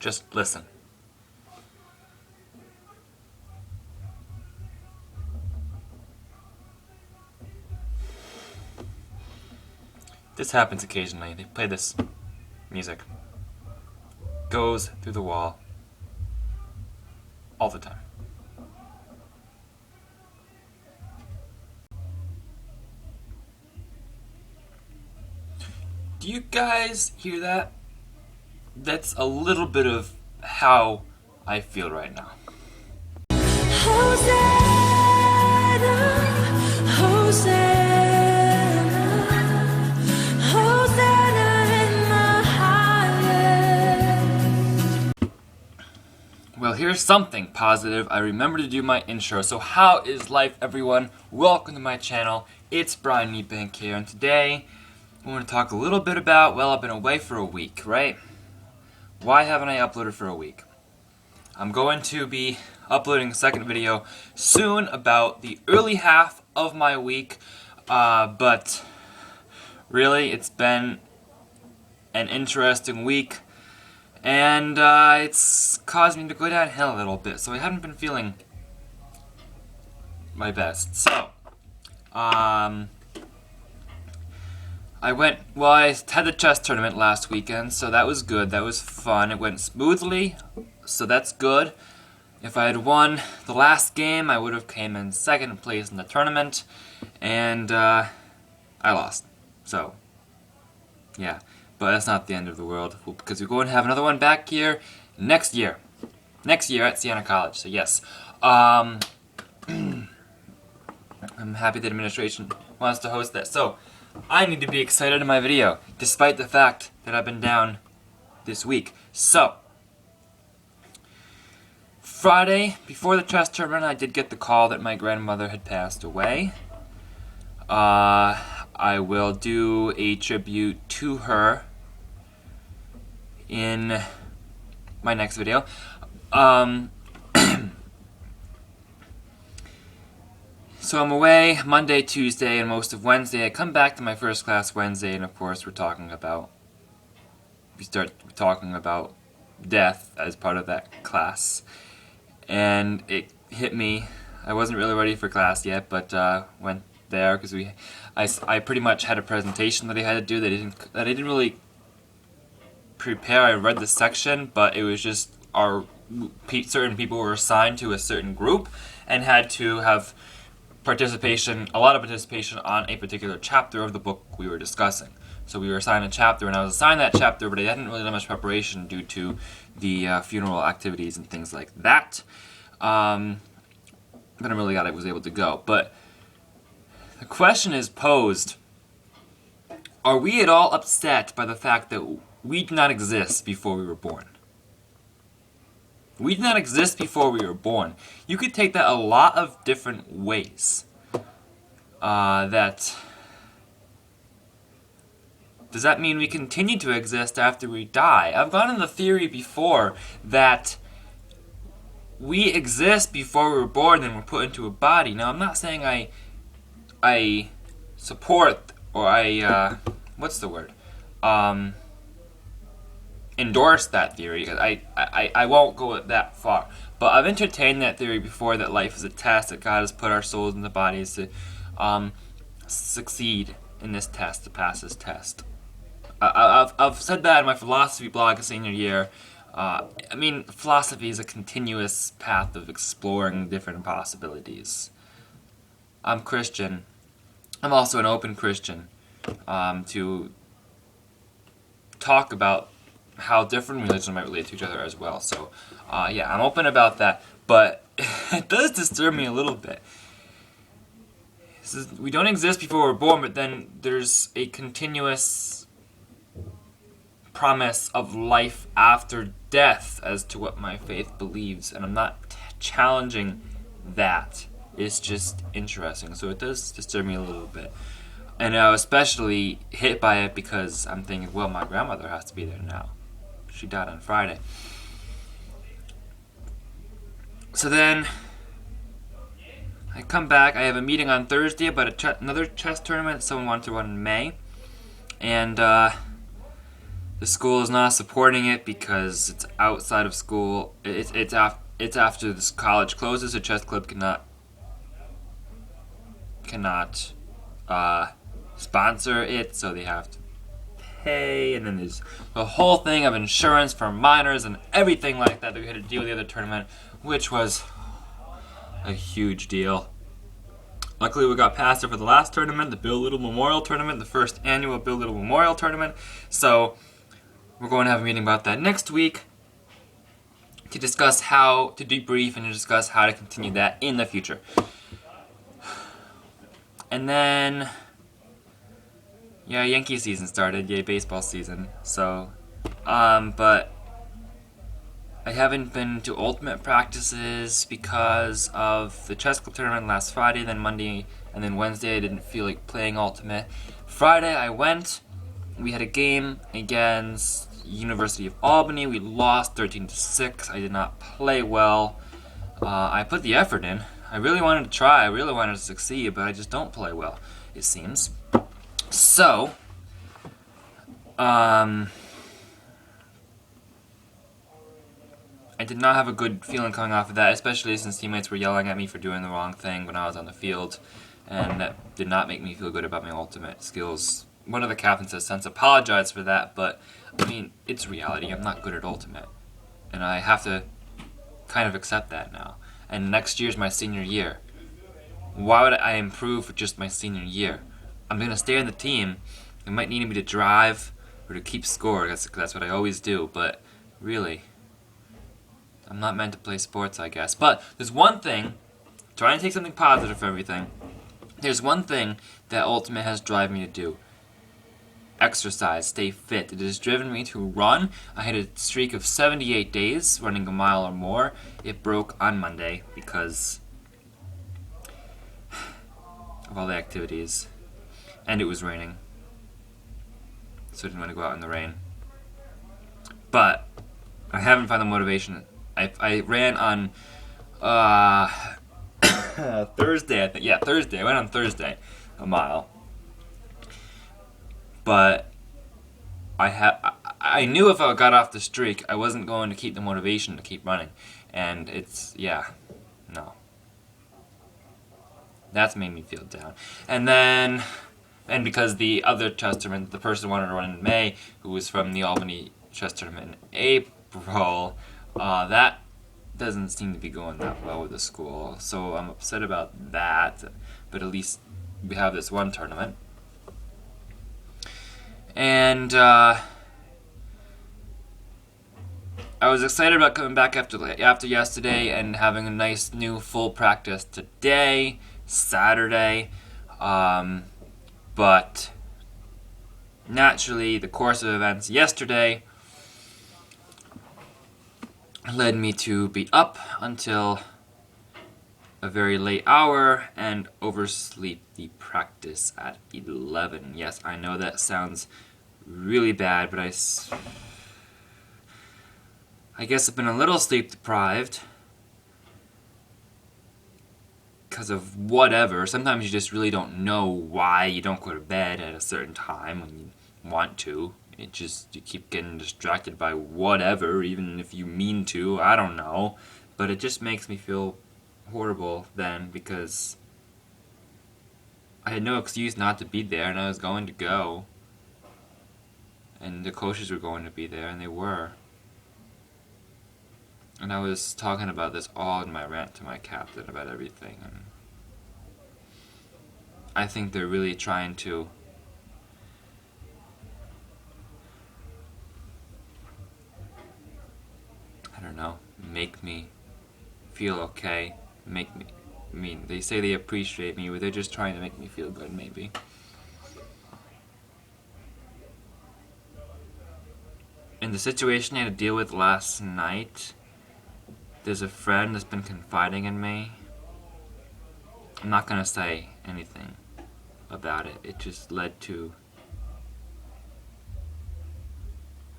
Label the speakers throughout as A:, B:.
A: Just listen. This happens occasionally. They play this music. Goes through the wall. All the time. Do you guys hear that? That's a little bit of how I feel right now.
B: Hosanna, Hosanna, Hosanna in the highest.
A: Well, here's something positive. I remembered to do my intro. So how is life, everyone? Welcome to my channel. It's Brian Meatbank here, and today I want to talk a little bit about, well, I've been away for a week, right? Why haven't I uploaded for a week? I'm going to be uploading a second video soon about the early half of my week, but really it's been an interesting week, and it's caused me to go downhill a little bit, so I haven't been feeling my best. So, I had the chess tournament last weekend, so that was good. That was fun. It went smoothly, so that's good. If I had won the last game, I would have came in second place in the tournament, and I lost. So, yeah. But that's not the end of the world, because we're going to have another one back here next year. Next year at Siena College, so yes. I'm happy the administration wants to host that. So, I need to be excited in my video, despite the fact that I've been down this week. So, Friday, before the chess tournament, I did get the call that my grandmother had passed away. I will do a tribute to her in my next video. So I'm away Monday, Tuesday, and most of Wednesday. I come back to my first class Wednesday, and of course we start talking about death as part of that class. And it hit me. I wasn't really ready for class yet, but went there because I pretty much had a presentation that I had to do that I didn't really prepare. I read the section, but it was just certain people were assigned to a certain group and had to have a lot of participation on a particular chapter of the book we were discussing. So we were assigned a chapter, and I was assigned that chapter, but I hadn't really done much preparation due to the funeral activities and things like that. But I'm really glad I was able to go. But the question is posed, are we at all upset by the fact that we did not exist before we were born? We did not exist before we were born. You could take that a lot of different ways. Does that mean we continue to exist after we die? I've gone in the theory before that we exist before we were born and we're put into a body. Now, I'm not saying I support or endorse that theory. I won't go that far. But I've entertained that theory before, that life is a test, that God has put our souls in the bodies to succeed in this test, to pass this test. I've said that in my philosophy blog senior year. Philosophy is a continuous path of exploring different possibilities. I'm Christian. I'm also an open Christian to talk about how different religions might relate to each other as well. So, yeah, I'm open about that. But it does disturb me a little bit. We don't exist before we're born, but then there's a continuous promise of life after death as to what my faith believes. And I'm not challenging that. It's just interesting. So it does disturb me a little bit. And I was especially hit by it because I'm thinking, well, my grandmother has to be there now. She died on Friday. So then I come back. I have a meeting on Thursday about another chess tournament someone wanted to run in May. And the the school is not supporting it because it's outside of school. It's after this college closes, so chess club cannot sponsor it, so they have to pay, and then there's the whole thing of insurance for minors and everything like that we had to deal with the other tournament, which was a huge deal. Luckily, we got past it for the last tournament, the Bill Little Memorial Tournament, the first annual Bill Little Memorial Tournament. So we're going to have a meeting about that next week to discuss how to debrief and to discuss how to continue that in the future. And then, yeah, Yankee season started. Yay, baseball season. So, but I haven't been to ultimate practices because of the chess club tournament last Friday, then Monday, and then Wednesday I didn't feel like playing ultimate. Friday I went. We had a game against University of Albany. We lost 13-6. I did not play well. I put the effort in. I really wanted to try. I really wanted to succeed, but I just don't play well, it seems. So, I did not have a good feeling coming off of that, especially since teammates were yelling at me for doing the wrong thing when I was on the field, and that did not make me feel good about my ultimate skills. One of the captains has since apologized for that, but, I mean, it's reality. I'm not good at ultimate, and I have to kind of accept that now. And next year's my senior year. Why would I improve for just my senior year? I'm going to stay on the team. They might need me to drive or to keep score. That's what I always do, but really, I'm not meant to play sports, I guess. But there's one thing, trying to take something positive from everything, there's one thing that Ultimate has driven me to do. Exercise, stay fit. It has driven me to run. I had a streak of 78 days, running a mile or more. It broke on Monday because of all the activities. And it was raining. So I didn't want to go out in the rain. But I haven't found the motivation. I ran on Thursday, I think. Yeah, Thursday. I went on Thursday, a mile. But I knew if I got off the streak, I wasn't going to keep the motivation to keep running. And no. That's made me feel down. And because the other chess tournament, the person who wanted to run in May, who was from the Albany chess tournament in April, that doesn't seem to be going that well with the school. So I'm upset about that, but at least we have this one tournament. And I was excited about coming back after yesterday and having a nice new full practice today, Saturday. But naturally, the course of events yesterday led me to be up until a very late hour and oversleep the practice at 11. Yes, I know that sounds really bad, but I guess I've been a little sleep deprived because of whatever. Sometimes you just really don't know why you don't go to bed at a certain time when you want to. You keep getting distracted by whatever, even if you mean to. I don't know. But it just makes me feel horrible then because I had no excuse not to be there and I was going to go. And the coaches were going to be there, and they were. And I was talking about this all in my rant to my captain about everything. And I think they're really trying to make me feel okay. They say they appreciate me, but they're just trying to make me feel good, maybe. In the situation I had to deal with last night, there's a friend that's been confiding in me. I'm not going to say anything about it. It just led to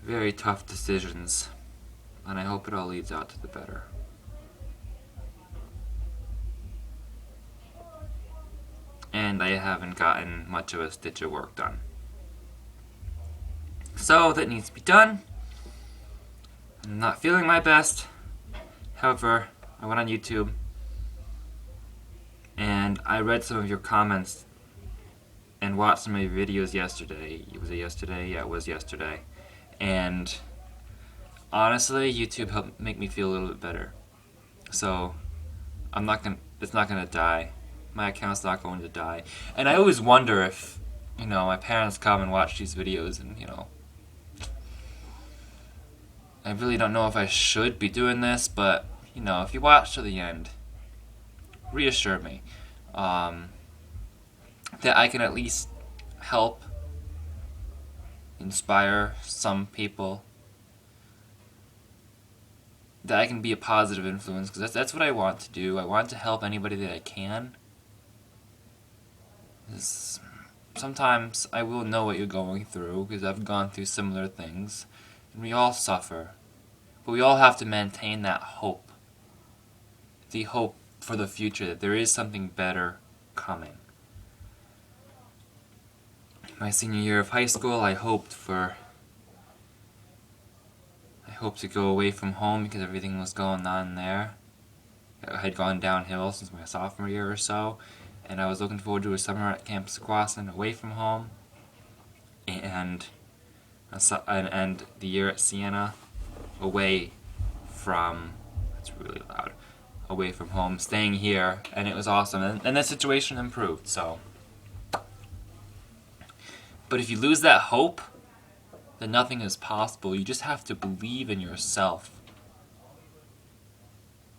A: very tough decisions, and I hope it all leads out to the better. And I haven't gotten much of a stitch of work done. So that needs to be done. I'm not feeling my best. However, I went on YouTube and I read some of your comments and watched some of your videos yesterday. Was it yesterday? Yeah, it was yesterday. And honestly, YouTube helped make me feel a little bit better. So it's not gonna die. My account's not going to die. And I always wonder if, my parents come and watch these videos and, I really don't know if I should be doing this, but, if you watch to the end, reassure me that I can at least help inspire some people, that I can be a positive influence, because that's what I want to do. I want to help anybody that I can. Sometimes I will know what you're going through, because I've gone through similar things, and we all suffer. But we all have to maintain that hope. The hope for the future, that there is something better coming. My senior year of high school, I hoped to go away from home because everything was going on there. It had gone downhill since my sophomore year or so, and I was looking forward to a summer at Camp Sequoia away from home, and the year at Siena away from, it's really loud, away from home, staying here, and it was awesome, and the situation improved, so. But if you lose that hope, then nothing is possible. You just have to believe in yourself.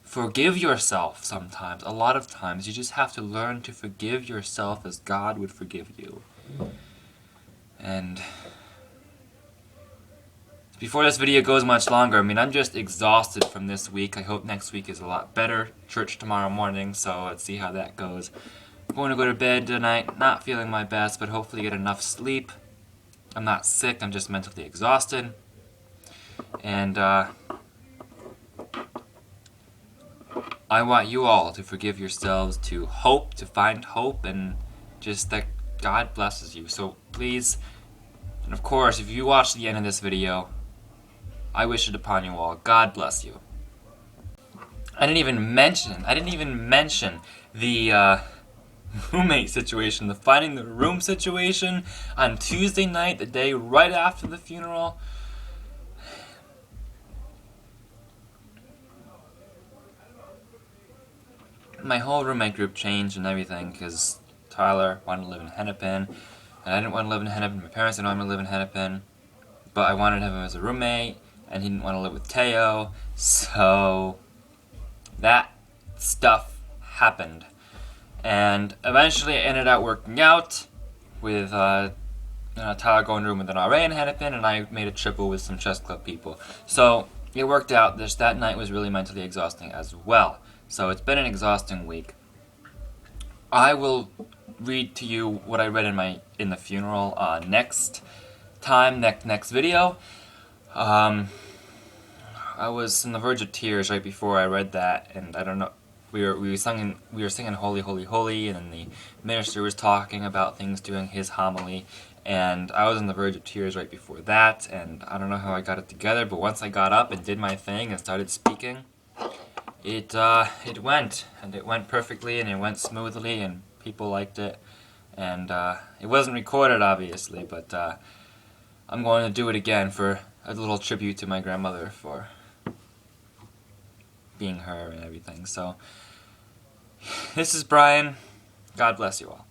A: Forgive yourself sometimes. A lot of times, you just have to learn to forgive yourself as God would forgive you. And before this video goes much longer, I'm just exhausted from this week. I hope next week is a lot better. Church tomorrow morning, so let's see how that goes. I'm going to go to bed tonight, not feeling my best, but hopefully get enough sleep. I'm not sick, I'm just mentally exhausted. And I want you all to forgive yourselves, to hope, to find hope, and just that God blesses you. So please, and of course, if you watch the end of this video, I wish it upon you all. God bless you. I didn't even mention the roommate situation, the finding the room situation on Tuesday night, the day right after the funeral. My whole roommate group changed and everything because Tyler wanted to live in Hennepin, and I didn't want to live in Hennepin. My parents didn't want me to live in Hennepin, but I wanted him as a roommate, and he didn't want to live with Teo, so that stuff happened. And eventually it ended up working out with Tyler going to room with an RA in Hennepin, and I made a triple with some chess club people. So it worked out. That night was really mentally exhausting as well. So it's been an exhausting week. I will read to you what I read in the funeral next video. I was on the verge of tears right before I read that, and I don't know. We were singing Holy, Holy, Holy, and then the minister was talking about things during his homily, and I was on the verge of tears right before that, and I don't know how I got it together, but once I got up and did my thing and started speaking, it went perfectly, and it went smoothly, and people liked it, and it wasn't recorded, obviously, but I'm going to do it again for a little tribute to my grandmother for being her and everything. So this is Brian. God bless you all.